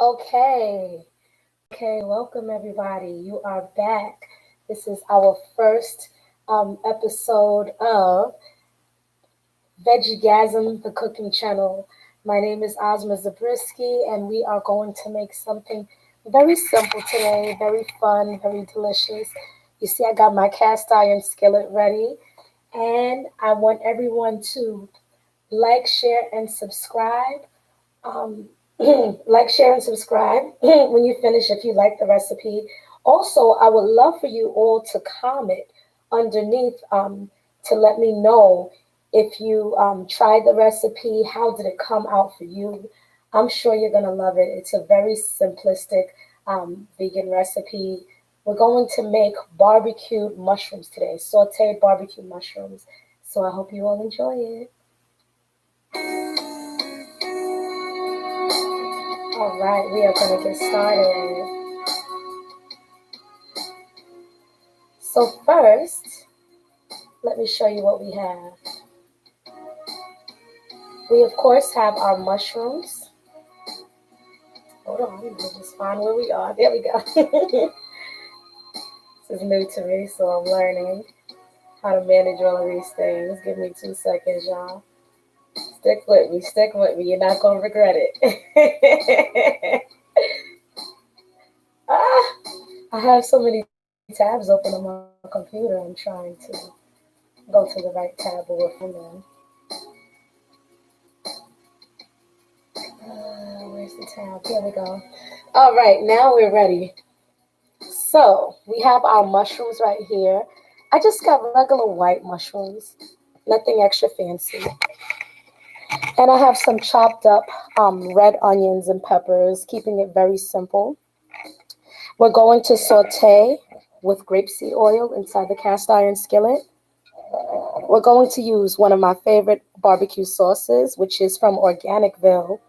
Okay. Okay, welcome everybody. You are back. This is our first episode of Veggiegasm, the cooking channel. My name is Ozma Zabriskie, and we are going to make something very simple today, very fun, very delicious. You see, I got my cast iron skillet ready, and I want everyone to like, share, and subscribe. Um, like, share, and subscribe when you finish if you like the recipe. Also, I would love for you all to comment underneath to let me know if you tried the recipe, how did it come out for you? I'm sure you're going to love it. It's a very simplistic vegan recipe. We're going to make barbecued mushrooms today, sauteed barbecue mushrooms. So I hope you all enjoy it. All right, we are going to get started. So first, let me show you what we have. We of course have our mushrooms. Hold on, let me just find where we are. There we go. This is new to me, so I'm learning how to manage all of these things. Give me 2 seconds, y'all. Stick with me. You're not going to regret it. Ah, I have so many tabs open on my computer. I'm trying to go to the right tab or from them. Where's the tab? Here we go. All right, now we're ready. So we have our mushrooms right here. I just got regular white mushrooms, nothing extra fancy. And I have some chopped up red onions and peppers, keeping it very simple. We're going to saute with grapeseed oil inside the cast iron skillet. We're going to use one of my favorite barbecue sauces, which is from Organicville.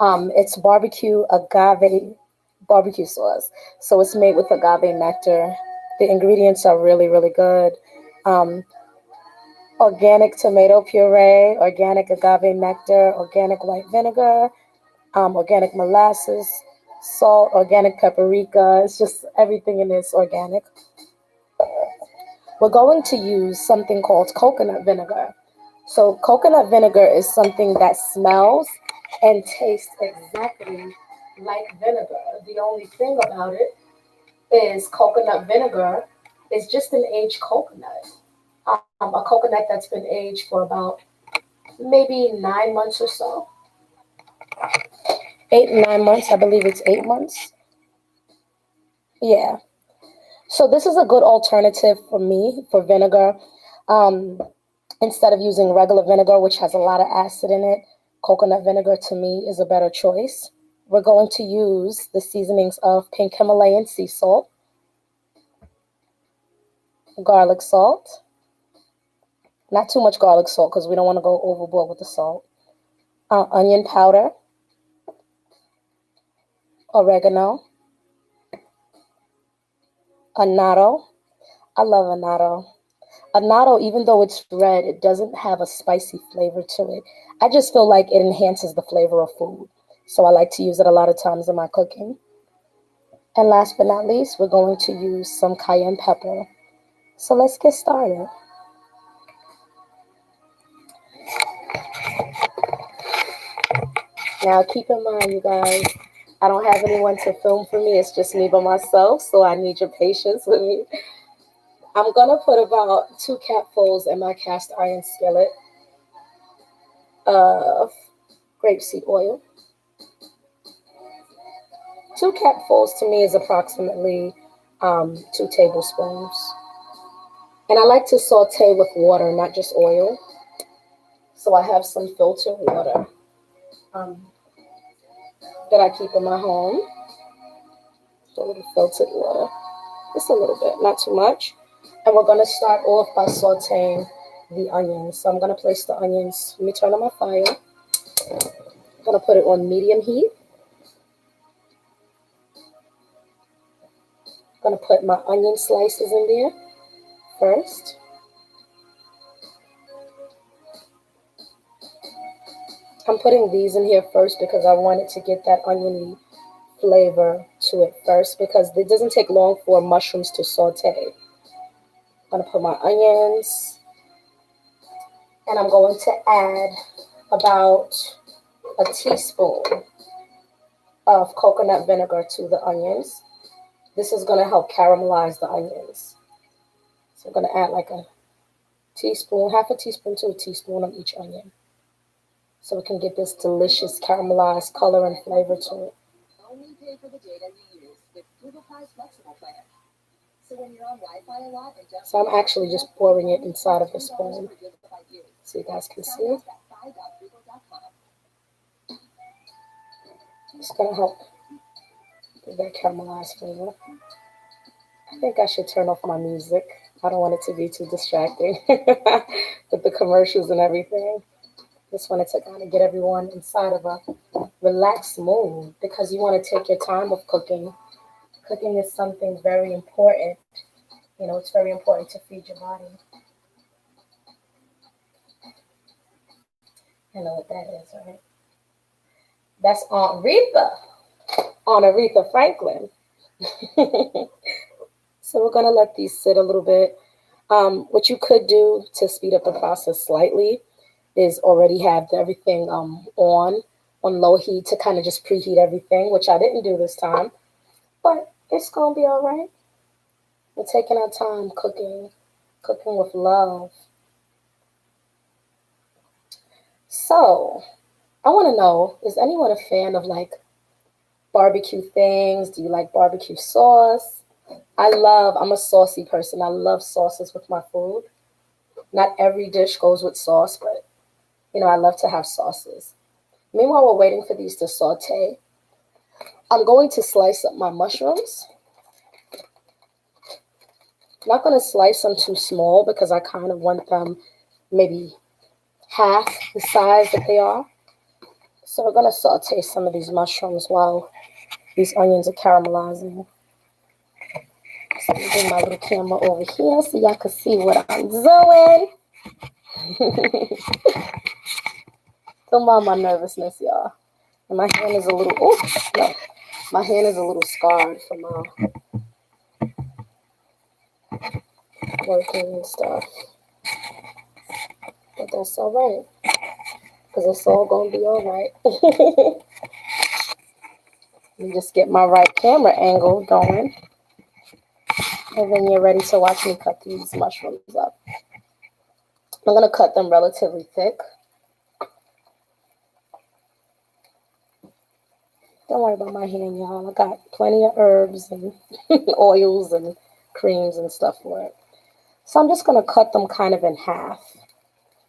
It's barbecue agave barbecue sauce. So it's made with agave nectar. The ingredients are really, really good. Um, Organic tomato puree, organic agave nectar, organic white vinegar, organic molasses, salt, organic paprika. It's just everything in this organic. We're going to use something called coconut vinegar. So coconut vinegar is something that smells and tastes exactly like vinegar. The only thing about it is coconut vinegar is just an aged coconut. A coconut that's been aged for about maybe 9 months or so. 8, 9 months, I believe it's 8 months. Yeah. So this is a good alternative for me for vinegar. Um, Instead of using regular vinegar, which has a lot of acid in it, coconut vinegar to me is a better choice. We're going to use the seasonings of pink Himalayan sea salt, garlic salt, not too much garlic salt because we don't want to go overboard with the salt, onion powder, oregano, annatto. I love annatto. Annatto, even though it's red, it doesn't have a spicy flavor to it. I just feel like it enhances the flavor of food. So I like to use it a lot of times in my cooking. And last but not least, we're going to use some cayenne pepper. So let's get started. Now, keep in mind, you guys, I don't have anyone to film for me. It's just me by myself, so I need your patience with me. I'm going to put about 2 capfuls in my cast iron skillet of grapeseed oil. 2 capfuls to me is approximately 2 tablespoons. And I like to saute with water, not just oil. So I have some filtered water um, that I keep in my home. A little filtered water, just a little bit, not too much. And we're going to start off by sauteing the onions. So I'm going to place the onions. Let me turn on my fire. I'm going to put it on medium heat. I'm going to put my onion slices in there first. I'm putting these in here first because I wanted to get that oniony flavor to it first because it doesn't take long for mushrooms to saute. I'm going to put my onions, and I'm going to add about a teaspoon of coconut vinegar to the onions. This is going to help caramelize the onions. So I'm going to add like a teaspoon, half a teaspoon to a teaspoon of each onion. So we can get this delicious caramelized color and flavor to it. Only pay for the data you use with Google Pi's flexible plan. So when you're on Wi-Fi a lot, so I'm actually just pouring it inside of the spoon so you guys can see. It's going to help with that caramelized flavor. I think I should turn off my music. I don't want it to be too distracting with the commercials and everything. Just wanted to kind of get everyone inside of a relaxed mood because you want to take your time with cooking. Cooking is something very important. You know, it's very important to feed your body. You know what that is, right? That's Aunt Aretha Franklin. So we're going to let these sit a little bit. What you could do to speed up the process slightly is already have everything on low heat to kind of just preheat everything, which I didn't do this time, but it's going to be all right. We're taking our time cooking with love. So I want to know, is anyone a fan of like barbecue things? Do you like barbecue sauce? I'm a saucy person. I love sauces with my food. Not every dish goes with sauce, but you know, I love to have sauces. Meanwhile, we're waiting for these to saute. I'm going to slice up my mushrooms. Not going to slice them too small because I kind of want them maybe half the size that they are. So we're going to saute some of these mushrooms while these onions are caramelizing. So I'm bring my little camera over here so y'all can see what I'm doing. Don't mind my nervousness, y'all. And my hand is a little, my hand is a little scarred from working and stuff. But that's all right, because it's all going to be all right. Let me just get my right camera angle going. And then you're ready to watch me cut these mushrooms up. I'm going to cut them relatively thick. Don't worry about my hand, y'all. I got plenty of herbs and oils and creams and stuff for it. So I'm just going to cut them kind of in half.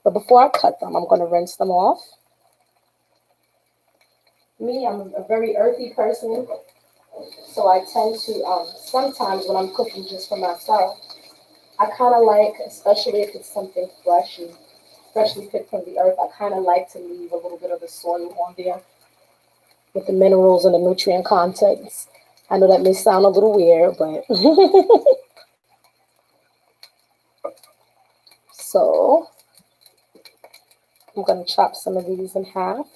But before I cut them, I'm going to rinse them off. Me, I'm a very earthy person. So I tend to, sometimes when I'm cooking just for myself, I kind of like, especially if it's something fresh and freshly picked from the earth, I kind of like to leave a little bit of the soil on there with the minerals and the nutrient contents. I know that may sound a little weird, but so I'm going to chop some of these in half.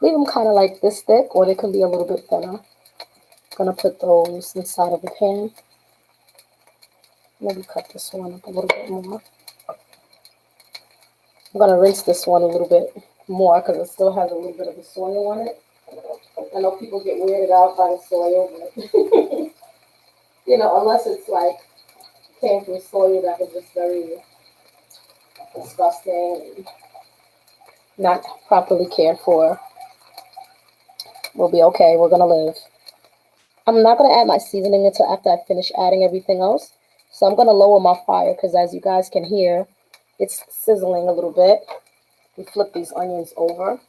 Leave them kind of like this thick, or they can be a little bit thinner. I'm going to put those inside of the pan. Maybe cut this one up a little bit more. I'm going to rinse this one a little bit more because it still has a little bit of the soil on it. I know people get weirded out by the soil, but you know, unless it's like came from soil that was just very disgusting and not properly cared for, we'll be okay. We're going to live. I'm not going to add my seasoning until after I finish adding everything else. So I'm going to lower my fire because as you guys can hear, it's sizzling a little bit. We flip these onions over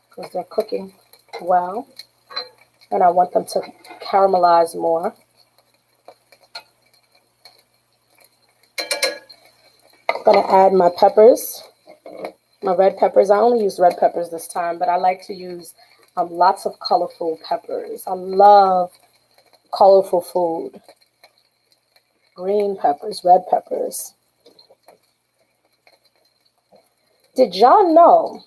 because they're cooking well. And I want them to caramelize more. I'm going to add my peppers, my red peppers. I only use red peppers this time, but I like to use lots of colorful peppers. I love colorful food. Green peppers, red peppers. Did y'all know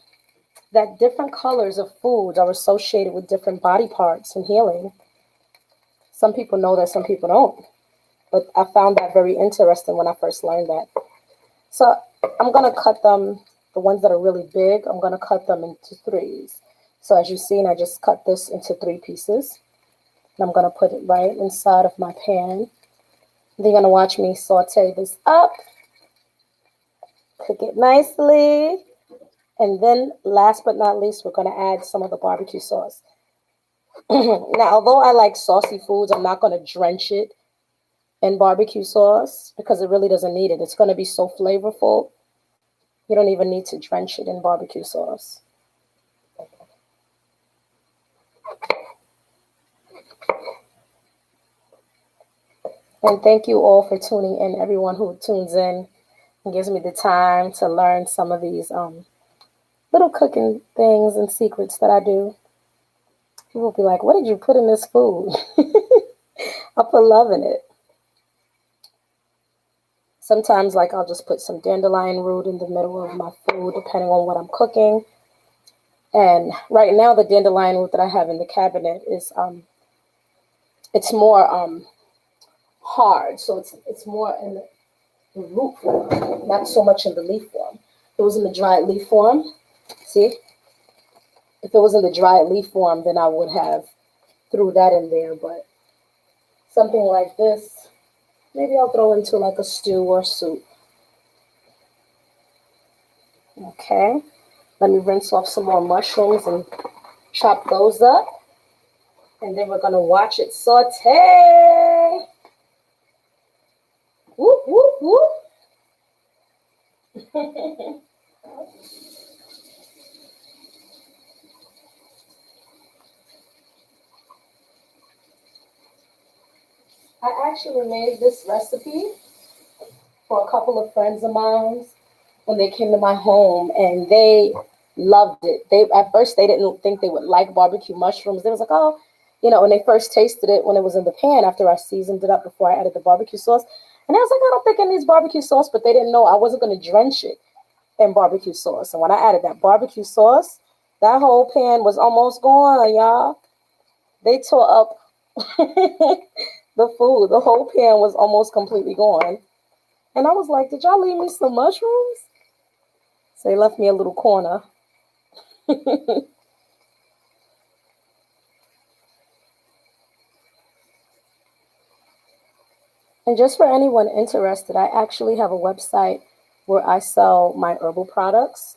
that different colors of foods are associated with different body parts and healing. Some people know that, some people don't. But I found that very interesting when I first learned that. So I'm going to cut them, the ones that are really big, I'm going to cut them into threes. So as you've seen, I just cut this into 3 pieces. And I'm going to put it right inside of my pan. They're going to watch me saute this up, cook it nicely. And then last but not least, we're going to add some of the barbecue sauce. Now, although I like saucy foods, I'm not going to drench it in barbecue sauce because it really doesn't need it. It's going to be so flavorful. You don't even need to drench it in barbecue sauce. And thank you all for tuning in, everyone who tunes in and gives me the time to learn some of these little cooking things and secrets that I do. People will be like, what did you put in this food? I put love in it. Sometimes, like, I'll just put some dandelion root in the middle of my food, depending on what I'm cooking. And right now, the dandelion root that I have in the cabinet is, it's more hard. So it's more in the root form, not so much in the leaf form. If it was in the dried leaf form, see? If it was in the dried leaf form, then I would have threw that in there. But something like this, maybe I'll throw into like a stew or soup. Okay, let me rinse off some more mushrooms and chop those up. And then we're going to watch it saute. Whoop, whoop, whoop. I actually made this recipe for a couple of friends of mine when they came to my home, and they loved it. They at first they didn't think they would like barbecue mushrooms. They was like, oh, when they first tasted it when it was in the pan after I seasoned it up before I added the barbecue sauce. And I was like, I don't think it needs barbecue sauce, but they didn't know I wasn't going to drench it in barbecue sauce. And when I added that barbecue sauce, that whole pan was almost gone, y'all. They tore up the food. The whole pan was almost completely gone. And I was like, did y'all leave me some mushrooms? So they left me a little corner. And just for anyone interested, I actually have a website where I sell my herbal products.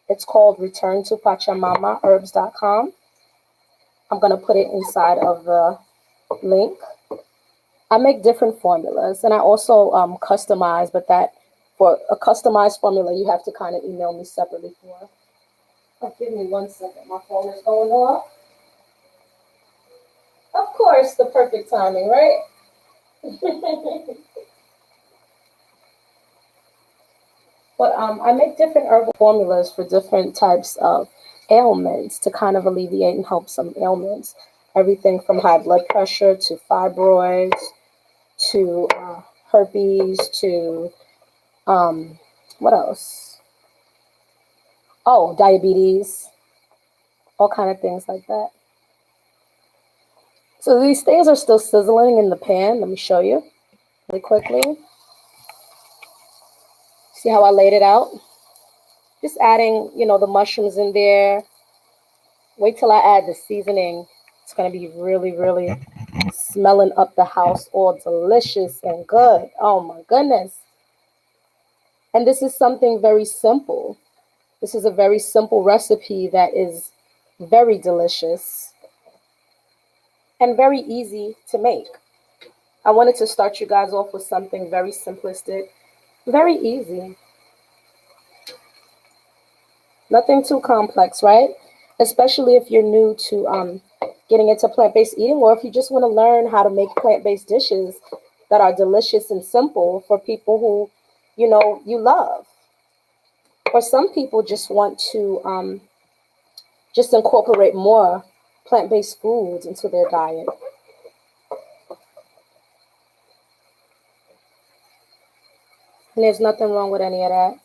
It's called returntopachamamaherbs.com. I'm going to put it inside of the link. I make different formulas, and I also customize, but that for a customized formula, you have to kind of email me separately for. Oh, give me 1 second. My phone is going off. Of course, the perfect timing, right? But I make different herbal formulas for different types of ailments to kind of alleviate and help some ailments. Everything from high blood pressure to fibroids to herpes to what else? Oh, diabetes, all kind of things like that. So these things are still sizzling in the pan. Let me show you really quickly. See how I laid it out? Just adding, the mushrooms in there. Wait till I add the seasoning. It's going to be really, really smelling up the house, all delicious and good. Oh my goodness. And this is something very simple. This is a very simple recipe that is very delicious and very easy to make. I wanted to start you guys off with something very simplistic, very easy. Nothing too complex, right? Especially if you're new to getting into plant-based eating, or if you just want to learn how to make plant-based dishes that are delicious and simple for people who, you love. Or some people just want to just incorporate more plant-based foods into their diet. And there's nothing wrong with any of that.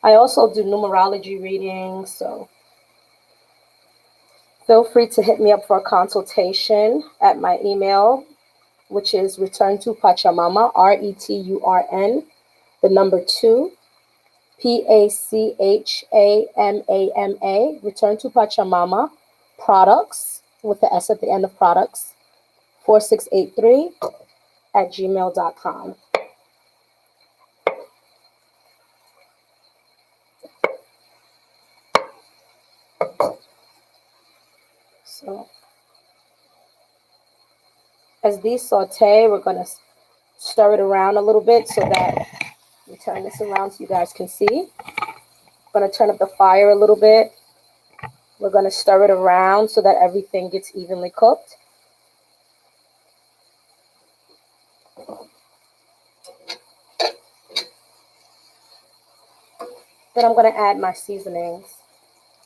I also do numerology readings, so feel free to hit me up for a consultation at my email, which is return to Pachamama, RETURN, the number 2, PACHAMAMA, return to Pachamama, products, with the S at the end of products, 4683 at gmail.com. So as these saute, we're going to stir it around a little bit so that we turn this around so you guys can see. I'm going to turn up the fire a little bit. We're going to stir it around so that everything gets evenly cooked. Then I'm going to add my seasonings.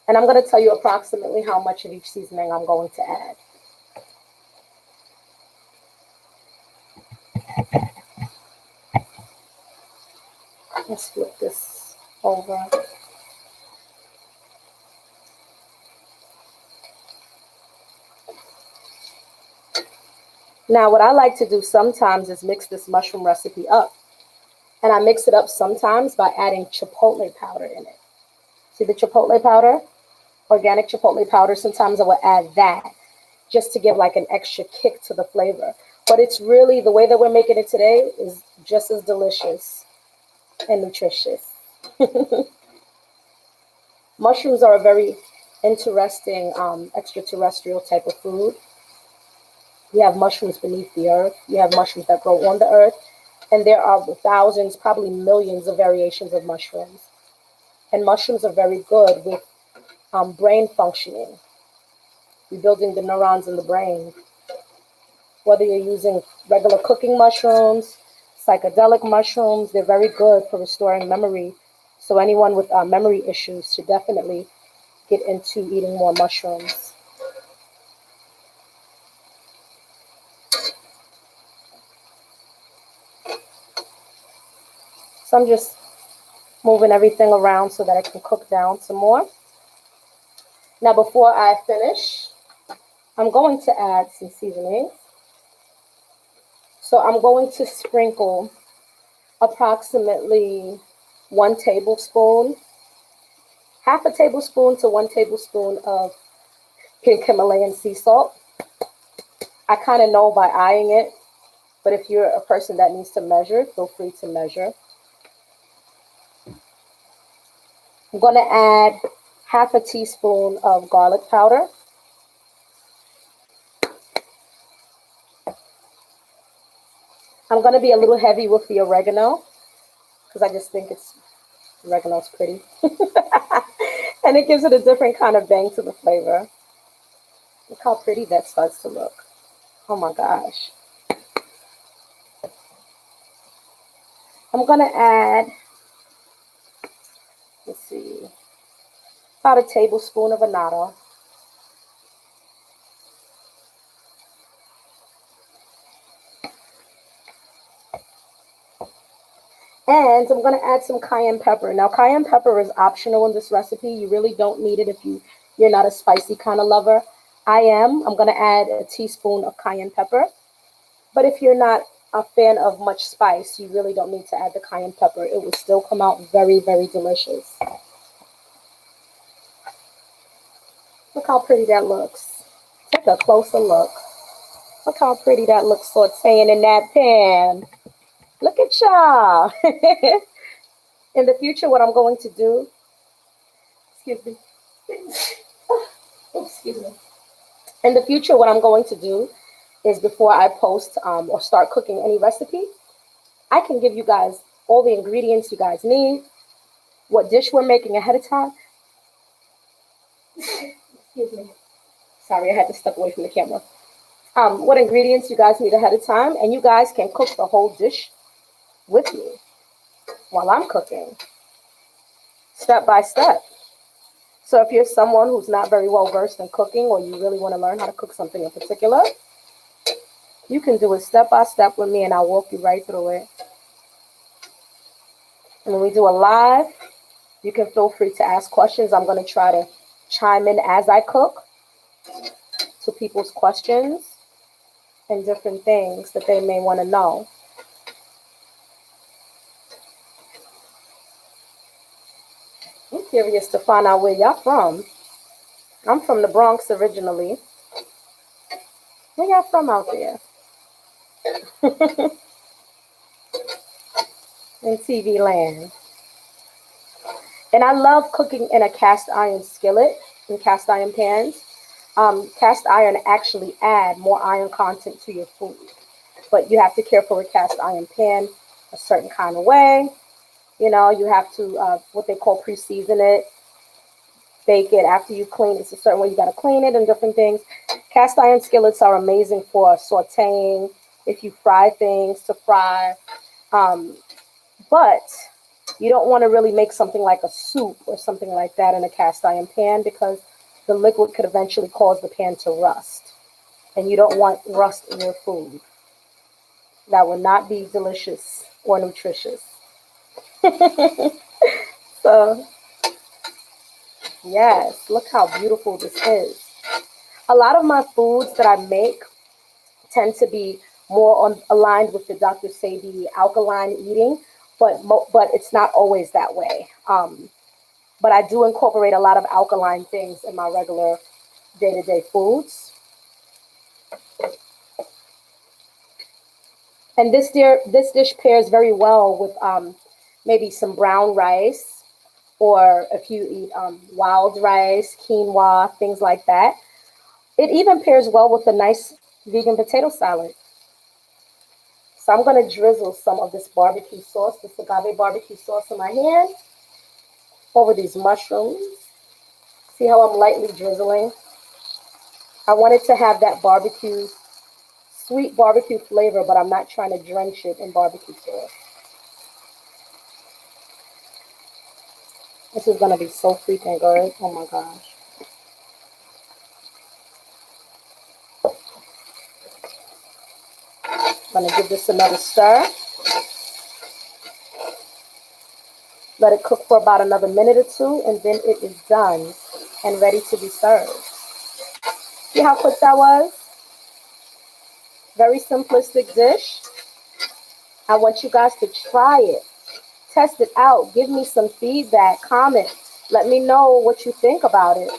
And I'm going to tell you approximately how much of each seasoning I'm going to add. Let's flip this over. Now, what I like to do sometimes is mix this mushroom recipe up. And I mix it up sometimes by adding chipotle powder in it. See the chipotle powder? Organic chipotle powder. Sometimes I will add that just to give like an extra kick to the flavor. But it's really, the way that we're making it today is just as delicious and nutritious. Mushrooms are a very interesting extraterrestrial type of food. You have mushrooms beneath the earth. You have mushrooms that grow on the earth. And there are thousands, probably millions of variations of mushrooms. And mushrooms are very good with brain functioning, rebuilding the neurons in the brain. Whether you're using regular cooking mushrooms, psychedelic mushrooms, they're very good for restoring memory. So anyone with memory issues should definitely get into eating more mushrooms. So I'm just moving everything around so that I can cook down some more. Now, before I finish, I'm going to add some seasoning. So I'm going to sprinkle approximately 1 tablespoon, half a tablespoon to 1 tablespoon of pink Himalayan sea salt. I kind of know by eyeing it, but if you're a person that needs to measure, feel free to measure. I'm going to add half a teaspoon of garlic powder. I'm going to be a little heavy with the oregano because I just think oregano's pretty. And it gives it a different kind of bang to the flavor. Look how pretty that starts to look. Oh my gosh. I'm going to add, let's see, about a tablespoon of annatto. And I'm going to add some cayenne pepper. Now, cayenne pepper is optional in this recipe. You really don't need it if you're not a spicy kind of lover. I am. I'm going to add a teaspoon of cayenne pepper. But if you're not a fan of much spice, you really don't need to add the cayenne pepper. It will still come out very, very delicious. Look how pretty that looks. Take a closer look. Look how pretty that looks sauteing in that pan. Look at y'all. In the future, what I'm going to do, excuse me. Excuse me. In the future, what I'm going to do is before I post or start cooking any recipe, I can give you guys all the ingredients you guys need, what dish we're making ahead of time. Excuse me. Sorry, I had to step away from the camera. What ingredients you guys need ahead of time, and you guys can cook the whole dish with me while I'm cooking, step by step. So if you're someone who's not very well versed in cooking, or you really want to learn how to cook something in particular, you can do it step by step with me, and I'll walk you right through it. And when we do a live, You can feel free to ask questions. I'm going to try to chime in as I cook to people's questions and different things that they may want to know. I'm curious to find out where y'all from. I'm from the Bronx originally. Where y'all from out there? In TV land. And I love cooking in a cast iron skillet and cast iron pans. Cast iron actually add more iron content to your food, but you have to care for a cast iron pan a certain kind of way. You know, you have to what they call pre-season it, bake it after you clean. It's a certain way you got to clean it and different things. Cast iron skillets are amazing for sauteing if you fry things to fry, but you don't want to really make something like a soup or something like that in a cast iron pan because the liquid could eventually cause the pan to rust. And you don't want rust in your food. That would not be delicious or nutritious. So, yes, look how beautiful this is. A lot of my foods that I make tend to be more aligned with the Dr. Sadie alkaline eating, but it's not always that way. But I do incorporate a lot of alkaline things in my regular day-to-day foods. And this dish pairs very well with maybe some brown rice, or if you eat wild rice, quinoa, things like that. It even pairs well with a nice vegan potato salad. So I'm going to drizzle some of this barbecue sauce, this agave barbecue sauce in my hand over these mushrooms. See how I'm lightly drizzling? I want it to have that barbecue, sweet barbecue flavor, but I'm not trying to drench it in barbecue sauce. This is going to be so freaking good. Oh my gosh. I'm going to give this another stir. Let it cook for about another minute or two, and then it is done and ready to be served. See how quick that was? Very simplistic dish. I want you guys to try it. Test it out. Give me some feedback. Comment. Let me know what you think about it.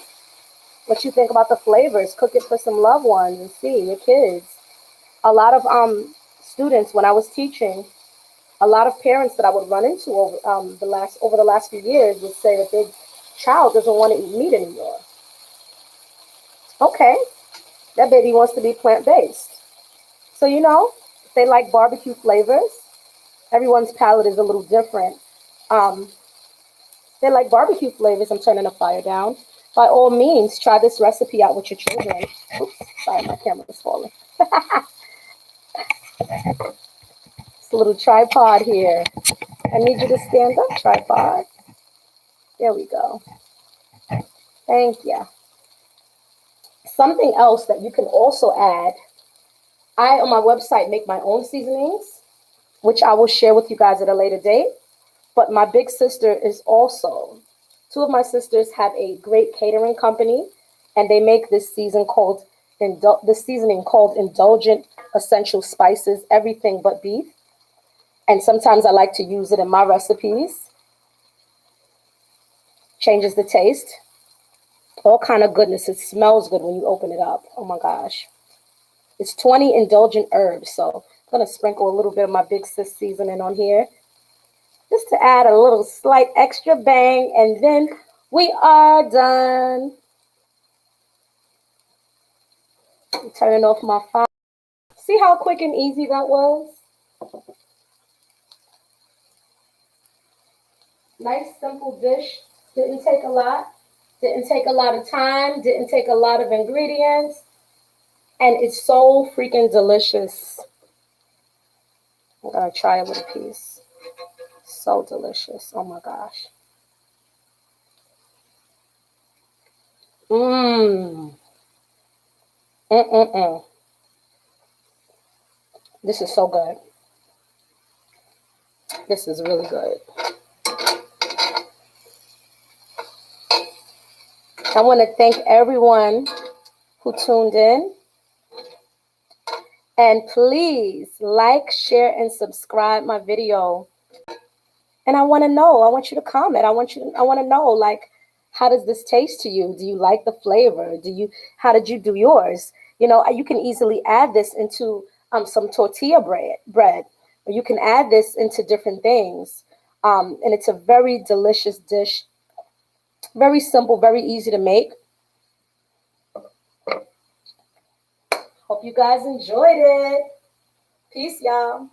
What you think about the flavors. Cook it for some loved ones and see your kids. A lot of students, when I was teaching, a lot of parents that I would run into over the last few years would say that their child doesn't want to eat meat anymore. Okay, that baby wants to be plant-based. So, you know, if they like barbecue flavors, everyone's palate is a little different. They like barbecue flavors. I'm turning the fire down. By all means, try this recipe out with your children. Oops, sorry, my camera's falling. It's a little tripod here. I need you to stand up, tripod. There we go. Thank you. Something else that you can also add, I on my website make my own seasonings, which I will share with you guys at a later date. But my big sister is also, two of my sisters have a great catering company, and they make this seasoning called Indulgent Essential Spices, everything but beef. And sometimes I like to use it in my recipes. Changes the taste. All kind of goodness. It smells good when you open it up. Oh my gosh. It's 20 indulgent herbs. So I'm going to sprinkle a little bit of my big sis seasoning on here, just to add a little slight extra bang. And then we are done. I'm turning off my fire. See how quick and easy that was? Nice, simple dish. Didn't take a lot. Didn't take a lot of time. Didn't take a lot of ingredients. And it's so freaking delicious. I'm going to try a little piece. So delicious. Oh my gosh. Mmm. Mm-mm-mm. This is so good. This is really good. I want to thank everyone who tuned in. And please like, share, and subscribe my video. And I want you to comment. I want to know, like, how does this taste to you? Do you like the flavor? How did you do yours? You can easily add this into some tortilla bread, or you can add this into different things. And it's a very delicious dish, very simple, very easy to make. Hope you guys enjoyed it. Peace, y'all.